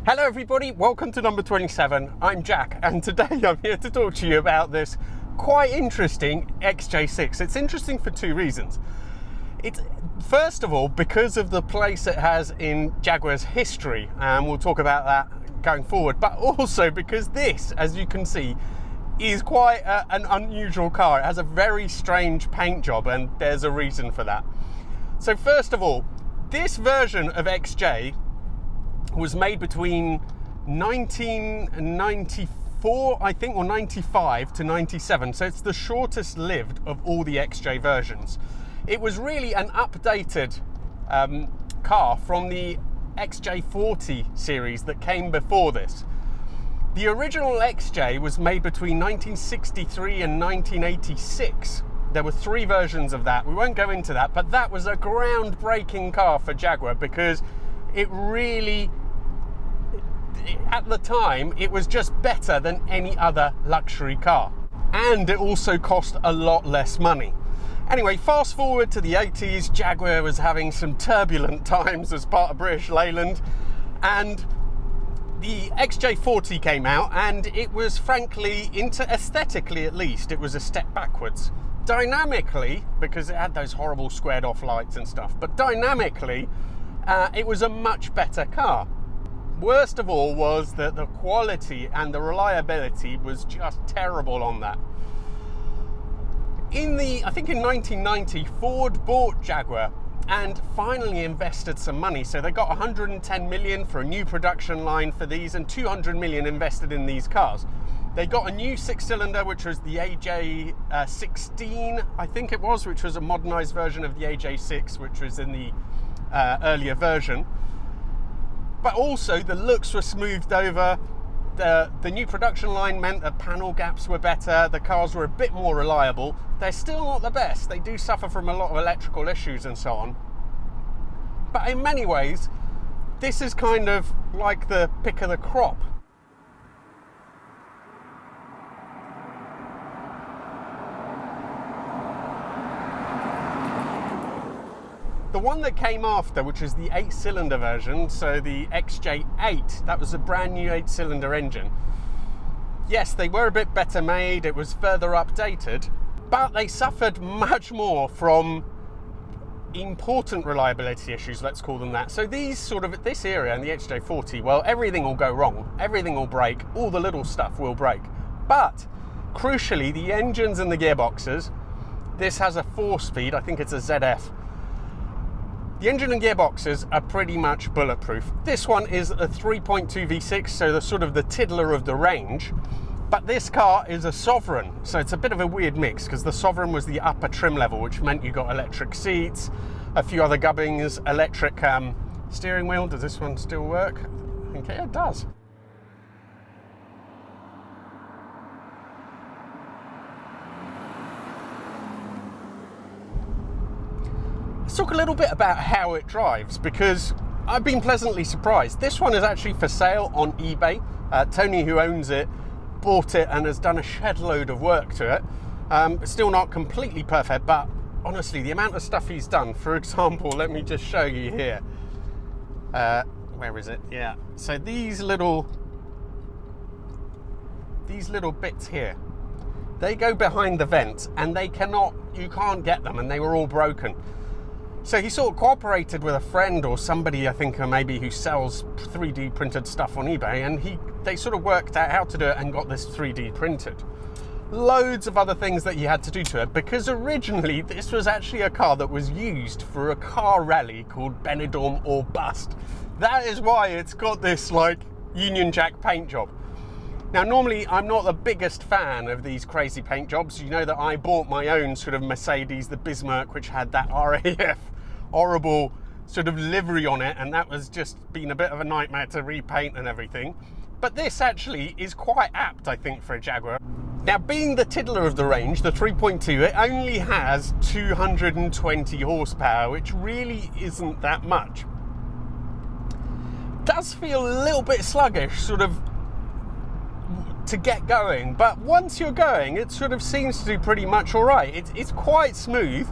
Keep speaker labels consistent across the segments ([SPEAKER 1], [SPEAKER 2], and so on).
[SPEAKER 1] Hello everybody, welcome to number 27. I'm Jack and today I'm here to talk to you about this quite interesting XJ6. It's interesting for two reasons. It's first of all because of the place it has in Jaguar's history, and we'll talk about that going forward, but also because this, as you can see, is quite an unusual car. It has a very strange paint job and there's a reason for that. So first of all, this version of XJ was made between 1994, I think, or 95 to 97. So it's the shortest lived of all the XJ versions. It was really an updated car from the XJ40 series that came before this. The original XJ was made between 1963 and 1986. There were three versions of that. We won't go into that, but that was a groundbreaking car for Jaguar because it really, at the time, it was just better than any other luxury car. And it also cost a lot less money. Anyway, fast forward to the 80s, Jaguar was having some turbulent times as part of British Leyland, and the XJ40 came out, and it was frankly, aesthetically at least, it was a step backwards. Dynamically, because it had those horrible squared off lights and stuff, but dynamically, it was a much better car. Worst of all was that the quality and the reliability was just terrible on that. I think in 1990, Ford bought Jaguar and finally invested some money. So they got 110 million for a new production line for these and 200 million invested in these cars. They got a new six-cylinder, which was the AJ16, I think it was, which was a modernized version of the AJ6, which was in the earlier version. But also the looks were smoothed over. The new production line meant that panel gaps were better. The cars were a bit more reliable. They're still not the best. They do suffer from a lot of electrical issues and so on. But in many ways, this is kind of like the pick of the crop. The one that came after, which is the 8-cylinder version, so the XJ8, that was a brand new 8-cylinder engine. Yes, they were a bit better made, it was further updated, but they suffered much more from important reliability issues, let's call them that. So these sort of, this area in the XJ40, well, everything will go wrong, everything will break, all the little stuff will break. But, crucially, the engines and the gearboxes, this has a 4-speed, I think it's a ZF. The engine and gearboxes are pretty much bulletproof. This one is a 3.2 V6, so the sort of the tiddler of the range. But this car is a Sovereign, so it's a bit of a weird mix because the Sovereign was the upper trim level, which meant you got electric seats, a few other gubbings, electric steering wheel. Does this one still work? I think it does. Let's talk a little bit about how it drives, because I've been pleasantly surprised. This one is actually for sale on eBay. Tony, who owns it, bought it and has done a shed load of work to it. It's still not completely perfect, but honestly, the amount of stuff he's done, for example, let me just show you here. Where is it? Yeah. So these little bits here, they go behind the vent and you can't get them, and they were all broken. So he sort of cooperated with a friend or somebody, I think, maybe who sells 3D printed stuff on eBay, and they sort of worked out how to do it and got this 3D printed. Loads of other things that he had to do to it, because originally this was actually a car that was used for a car rally called Benidorm or Bust. That is why it's got this like Union Jack paint job. Now, normally I'm not the biggest fan of these crazy paint jobs. You know that I bought my own sort of Mercedes, the Bismarck, which had that RAF horrible sort of livery on it, and that was just been a bit of a nightmare to repaint and everything. But this actually is quite apt, I think, for a Jaguar. Now, being the tiddler of the range, the 3.2, it only has 220 horsepower, which really isn't that much. It does feel a little bit sluggish, sort of, to get going, but once you're going, it sort of seems to do pretty much all right. It's quite smooth.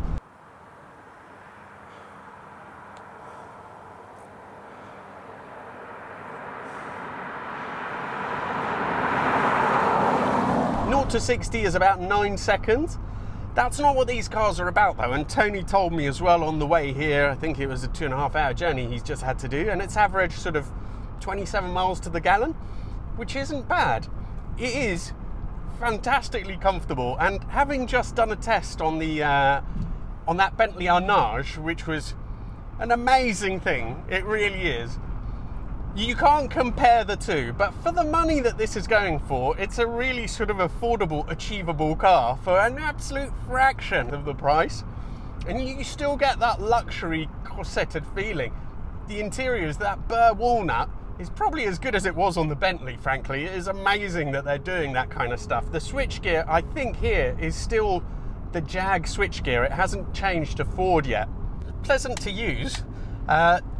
[SPEAKER 1] to 60 is about 9 seconds. That's not what these cars are about though, and Tony told me as well on the way here, I think it was a 2.5-hour journey he's just had to do, and it's average sort of 27 miles to the gallon, which isn't bad. It is fantastically comfortable, and having just done a test on the on that Bentley Arnage, which was an amazing thing, it really is. You can't compare the two, but for the money that this is going for, it's a really sort of affordable, achievable car for an absolute fraction of the price. And you still get that luxury corseted feeling. The interior is that burr walnut is probably as good as it was on the Bentley, frankly. It is amazing that they're doing that kind of stuff. The switchgear, I think here, is still the Jag switchgear. It hasn't changed to Ford yet. Pleasant to use.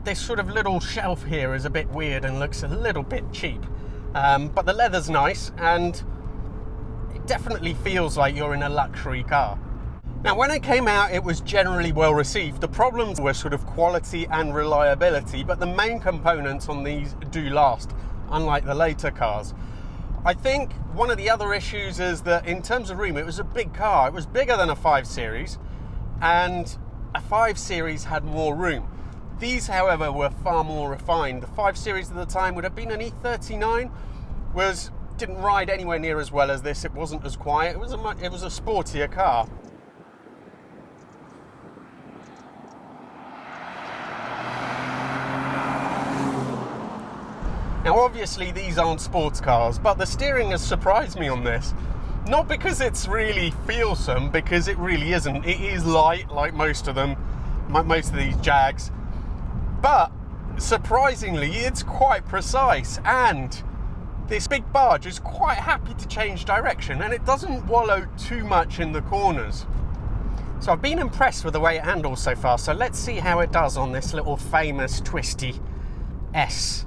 [SPEAKER 1] This sort of little shelf here is a bit weird and looks a little bit cheap, but the leather's nice and it definitely feels like you're in a luxury car. Now, when it came out, it was generally well received. The problems were sort of quality and reliability, but the main components on these do last, unlike the later cars. I think one of the other issues is that in terms of room, it was a big car. It was bigger than a 5 Series, and a 5 Series had more room. These, however, were far more refined. The 5 Series at the time would have been an E39, didn't ride anywhere near as well as this. It wasn't as quiet. It was a sportier car. Now, obviously, these aren't sports cars, but the steering has surprised me on this. Not because it's really feelsome, because it really isn't. It is light, like most of them, most of these Jags. But surprisingly, it's quite precise, and this big barge is quite happy to change direction, and it doesn't wallow too much in the corners. So I've been impressed with the way it handles so far, so let's see how it does on this little famous twisty S.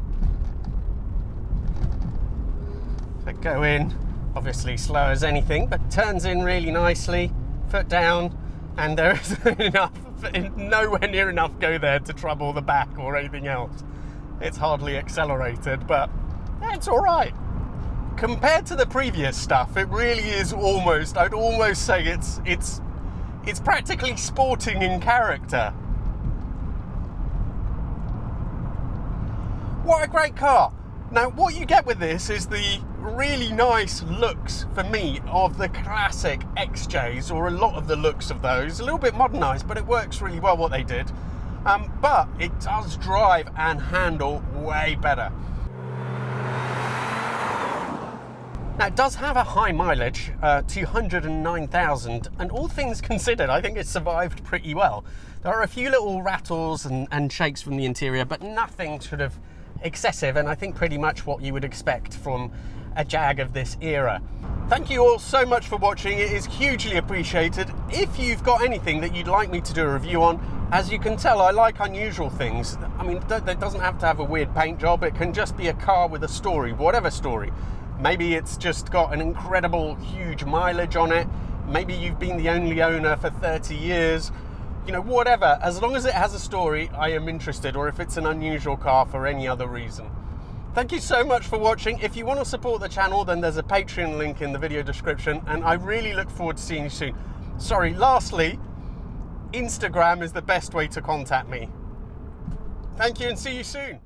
[SPEAKER 1] So go in, obviously slow as anything, but turns in really nicely, foot down, and there isn't enough, nowhere near enough go there to trouble the back or anything else. It's hardly accelerated, but it's all right. Compared to the previous stuff, it really is almost, I'd almost say it's practically sporting in character. What a great car. Now, what you get with this is the really nice looks, for me, of the classic XJs, or a lot of the looks of those. A little bit modernised, but it works really well what they did. But it does drive and handle way better. Now, it does have a high mileage, 209,000, and all things considered, I think it survived pretty well. There are a few little rattles and shakes from the interior, but nothing sort of excessive, and I think pretty much what you would expect from a Jag of this era. Thank you all so much for watching. It is hugely appreciated. If you've got anything that you'd like me to do a review on, as you can tell, I like unusual things. I mean, it doesn't have to have a weird paint job. It can just be a car with a story, whatever story. Maybe it's just got an incredible, huge mileage on it. Maybe you've been the only owner for 30 years. You know, whatever. As long as it has a story, I am interested, or if it's an unusual car for any other reason. Thank you so much for watching. If you want to support the channel, then there's a Patreon link in the video description, and I really look forward to seeing you soon. Sorry, lastly, Instagram is the best way to contact me. Thank you, and see you soon.